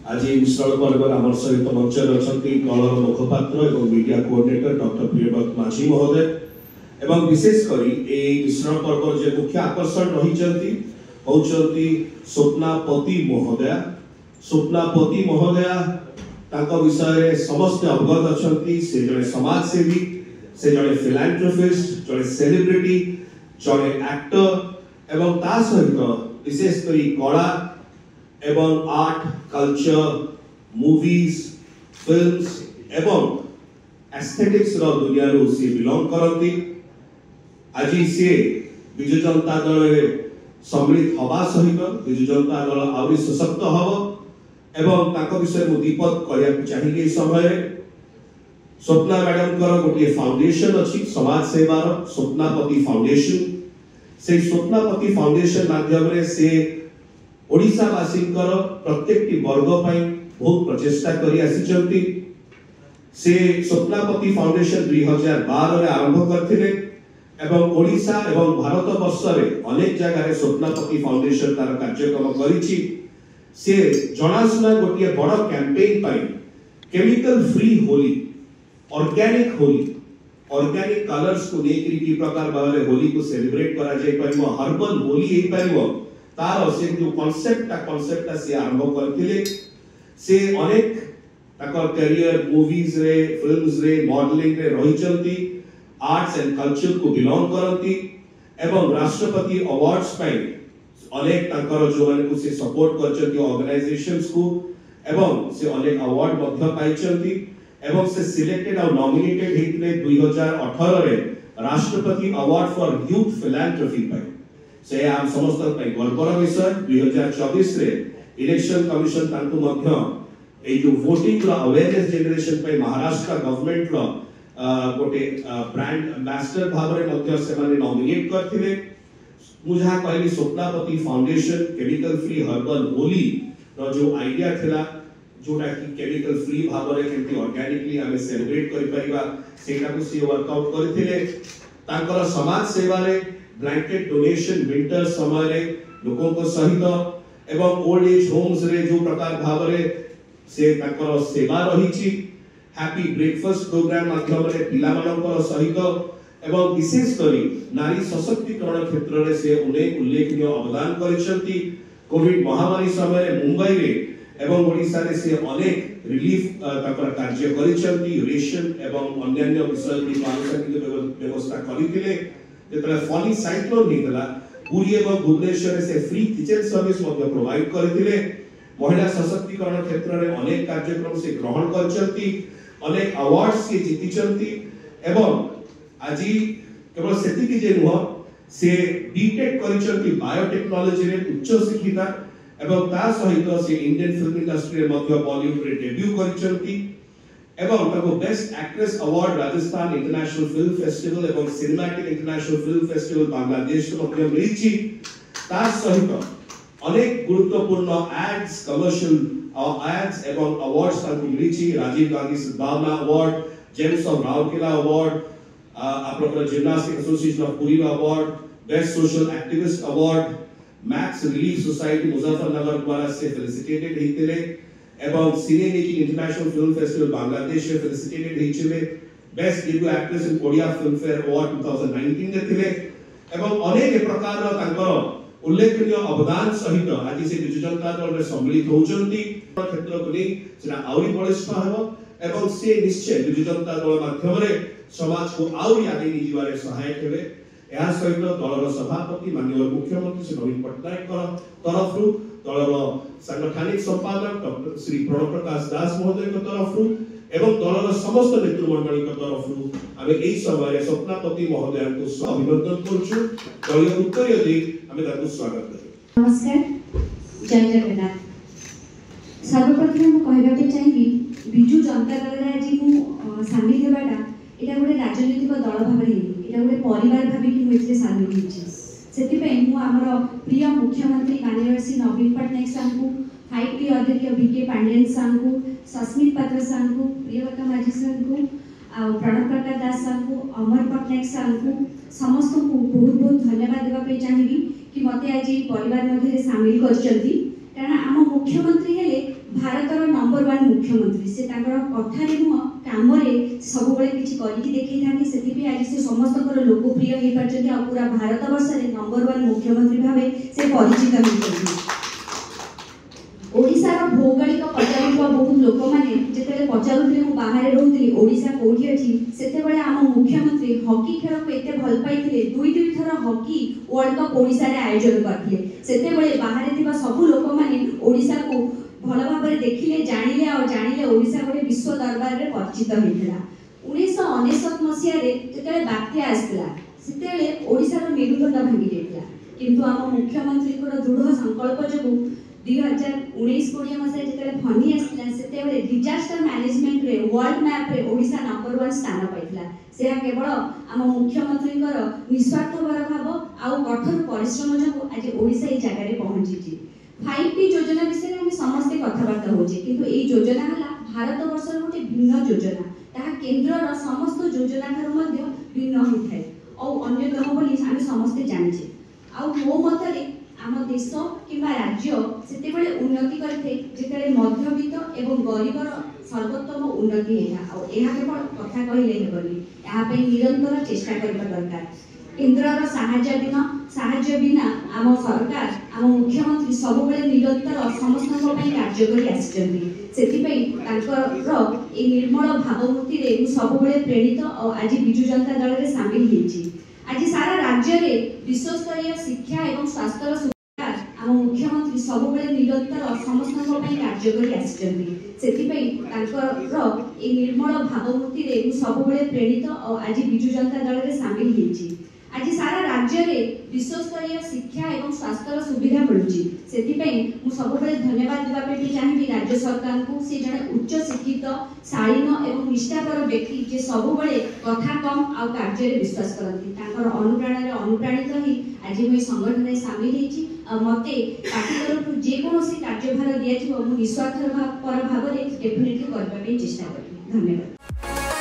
आज मिश्रण पर्व आम सहित मंच अच्छा दलर मुखपात्र और मीडिया कोऑर्डिनेटर डॉक्टर प्रियव्रत माझी महोदय एवं विशेषकर मिश्रण पर्व जे मुख्य आकर्षण रही होती स्वप्नापति महोदया। स्वप्नापति महोदया विषय समस्त अवगत अच्छा। से जड़े समाजसेवी, से जड़े फिलांथ्रोपिस्ट, जड़े सेलिब्रिटी, जड़े एक्टर एवं ता सहित विशेषकर कला एवं आर्ट कल्चर मूवीज फिल्म्स एवं एस्थेटिक्स रो दुनिया रो से बिलोंग करती। आज से विजु जनता दल सम्मिलित हवा सहित विजु जनता दल आउरी सशक्त हब एवं ताको विषय मु दीपक कहया चाहिए। समय स्वप्ना मैडम गोटे फाउंडेशन अच्छी समाज सेवार स्वप्नापति फाउंडेशन। से स्वप्नापति फाउंडेशन माध्यम से ओडिशावासी प्रत्येक वर्ग बहुत प्रचेषा कर से स्वप्नापति फाउंडेशन 2012 आरंभ करथिले एवं ओडिशा एवं भारत वर्ष रे अनेक जगह स्वप्नापति फाउंडेशन तार कार्यक्रम करिछि। से जनाशुना गोटे बड़ कैंपेन पाई chemical free Holi, organic Holi, organic colours को लेकर की प्रकार भाव होली को सेलिब्रेट करा जाय परिबो, हर्बल होली हे परिबो तार से जो कांसेप्ट से आरंभ करथिले। से अनेक ताकर करियर मूवीज रे फिल्म्स रे मॉडलिंग रे रहिचंती, आर्ट्स एंड कल्चर को बिलोंग करती एवं राष्ट्रपति अवार्ड्स पाई अनेक ताकर जो माने को से सपोर्ट करचंती ऑर्गेनाइजेशंस को एवं से अनेक अवार्ड मध्य पाइचंती एवं से सिलेक्टेड और नॉमिनेटेड हेतले 2018 रे राष्ट्रपति अवार्ड फॉर यूथ फिलैंथ्रोपी पाई। से आम समस्त पाई गर्वर विषय। 2024 रे इलेक्शन कमिशन तांतु मध्य ए जो वोटिंग रो अवेयरनेस जनरेशन पाई महाराष्ट्र गवर्नमेंट रो गोटे ब्रांड एम्बेसडर भाव रे मध्य से माने नॉमिनेट करथिले। मुझा कहली Swapnapati foundation chemical free herbal Holi रो जो आईडिया थिला जोटा कि केमिकल फ्री भाव रे केमती ऑर्गेनिकली हमें सेलिब्रेट करि परिबा सेटा को सी वर्कआउट करथिले। तांकर समाज सेवा रे ब्लैंकेट डोनेशन विंटर समय रे लोकों को सहित एवं ओल्ड एज होम्स रे जो प्रकार भाव रे से तांकर सेवा रहिछि। हैप्पी ब्रेकफास्ट प्रोग्राम माध्यम रे पिला मानकर सहित एवं विशेष करी नारी सशक्तिकरण क्षेत्र रे से अनेक उल्लेखनीय अवदान करिसंती। कोविड महामारी समय रे मुंबई रे एवं ओडिशा रे से अनेक रिलीफ ताकर कार्य करिसंती। रेशन एवं अन्य विषय की आनुषंगिक व्यवस्था करिथिले। जेतले फनी साइक्लोन हितला पुरी एवं भुवनेश्वर से फ्री किचन सर्विस मध्ये प्रोवाइड करिथिले। महिला सशक्तिकरण क्षेत्र रे अनेक कार्यक्रम से ग्रहण करिसंती, अनेक अवार्ड्स के जीतिचंती एवं आज केवल सेतिकी जे नुह से बीटेक करिसंती बायोटेक्नोलॉजी रे उच्च शिक्षिता एवं ता सहित से इंडियन फिल्म इंडस्ट्री रे मध्य बॉलीवुड रे डेब्यू करिसंती एवं ताको best actress award Rajasthan international film festival एवं cinematic international film festival Bangladesh मध्य मिलिछि। ता सहित अनेक गुरुत्वपूर्ण एड्स कमर्शियल एड्स एवं अवार्ड्स ताको मिलिछि। Rajiv Gandhi Sadbhavana award, gems of Rourkela award, आपन gymnastic association of Puri award, best social activist award, max relief society Muzaffarnagar द्वारा से फेलिसिटेटेड हेतिले एवं cine making international film festival Bangladesh से फेलिसिटेटेड हेतिले। Best debut actress in Korea film fair award 2019 देथिले एवं अनेक प्रकार तांकर उल्लेखनीय अवदान सहित आज से विजु जनता दल रे सम्मिलित होचंती। क्षेत्र को नै सेना आउरी बलिष्ठ हेबो एवं से निश्चय विजु जनता दल माध्यम रे समाज को आउरी आगे निजिबारे सहायक हेबे। या सहित दलर सभापति माननीय मुख्यमंत्री श्री नवीन पटनायक तरफ दलर सांगठनिक संपादक डॉक्टर श्री प्रणव प्रकाश दास महोदय तरफ एवं दलर समस्त नेतृमंडली तरफ आमे एई समय स्वप्नापति महोदय को अभिनंदन करछु। दलीय उत्तरीय दे आमे ताकू स्वागत करू। नमस्कार, जय जगन्नाथ। सर्वप्रथम कहबा के चाहिए विजु जनता दल रे आज मु शामिल हेबाटा एटा गोटे राजनीतिक दल भाव एटा गोटे परिवार भावी कि मुझे शामिल होछि। सेतिपई मु हमर प्रिय मुख्यमंत्री माननीय श्री नवीन पटनायक सांगु, 5T अध्यक्ष बीके पांडेयन सांगु, सस्मित पात्र सांगु, प्रियव्रत माझी सांगु, प्रणव प्रकाश दास सांगु, अमर पटनायक सांगु समस्त को बहुत बहुत धन्यवाद देबा पे चाहिए कि मते आज परिवार मध्ये शामिल करचंती। कारण आम मुख्यमंत्री हेले भारतर नंबर 1 मुख्यमंत्री से कथारे नुह काम सब किसी करके देखी था से आज से समस्त लोकप्रिय हो पार्टी और पूरा भारत वर्ष में नंबर 1 मुख्यमंत्री भाव से परिचित होती। ओडिशार भौगोलिक पचारुवा बहुत लोक मैंने जिते पचारुले मुझे बाहर रोली ओडिशा कौटी अच्छी से आम मुख्यमंत्री हॉकी खेल को एत भल पाई दुई थर हॉकी वर्ल्ड कप ओडिशा रे आयोजन करते से बाहर सब लोक मैंने ओडिशा को भल भाव देखिले जानिले और जानिले ओडिशा गोटे विश्व दरबार में परिचित होता। 1999 मसीह जो बात्या आसला से ओडिशार मेरुदंड भांगी जाता किंतु आम मुख्यमंत्री दृढ़ संकल्प जो 2019-20 मसीह जो फनी आसला से डिजास्टर मैनेजमेंट रे वर्ल्ड मैप रे ओडिशा नंबर 1 स्थान पाइला से केवल आम मुख्यमंत्री निस्वार्थपर भाव आउ कठोर परिश्रम जो आज ओडिशा ये जगह पहुंची। 5T योजना विषय में समस्ते कथबार्ता होचे किंतु ए योजना हला भारत वर्ष गोटे भिन्न योजना ताहा केंद्रर समस्त योजना ठार मध्ये भिन्न होइथाय और अन्यतम बोली हम समस्ते जानिछे। आ मो मतरे आम देश किंबा राज्य सेतेबेले उन्नति करथे जेतेबेले मध्यबित्त एवं गरीबर सर्वोत्तम उन्नति हेता और एहा केवल कथा कहिले हेबनी एहा पे निरंतर चेष्टा करबा दरकार। केंद्रर साहाय्य बिना आम सरकार आम मुख्यमंत्री सब निरंतर समस्त कार्य कर निर्मल भावमूर्ति सब प्रेरित और आज विजु जनता दल में सामिल होती। आज सारा राज्य में विश्वस्तरीय शिक्षा और स्वास्थ्य सुविधा आम मुख्यमंत्री सब निरंतर समस्त कार्य कर निर्मल भावमूर्ति सब प्रेरित और आज विजु जनता दल में सामिल होती। आज सारा राज्य में विश्वस्तरीय शिक्षा और स्वास्थ्य सुविधा मिलूँ से सब धन्यवाद देवाई चाहिए राज्य सरकार को से जड़े उच्च शिक्षित शालीन और निष्ठापर व्यक्ति जे सब कथा कम आ कार्य विश्वास करती अनुप्राणित ही आज मुझे संगठन में सामिल होती मत पार्टी तरफ जेकोसी कार्यभार दिया निस्वार्थ भाव डेफिनेटली करने चेष्टा करी। धन्यवाद।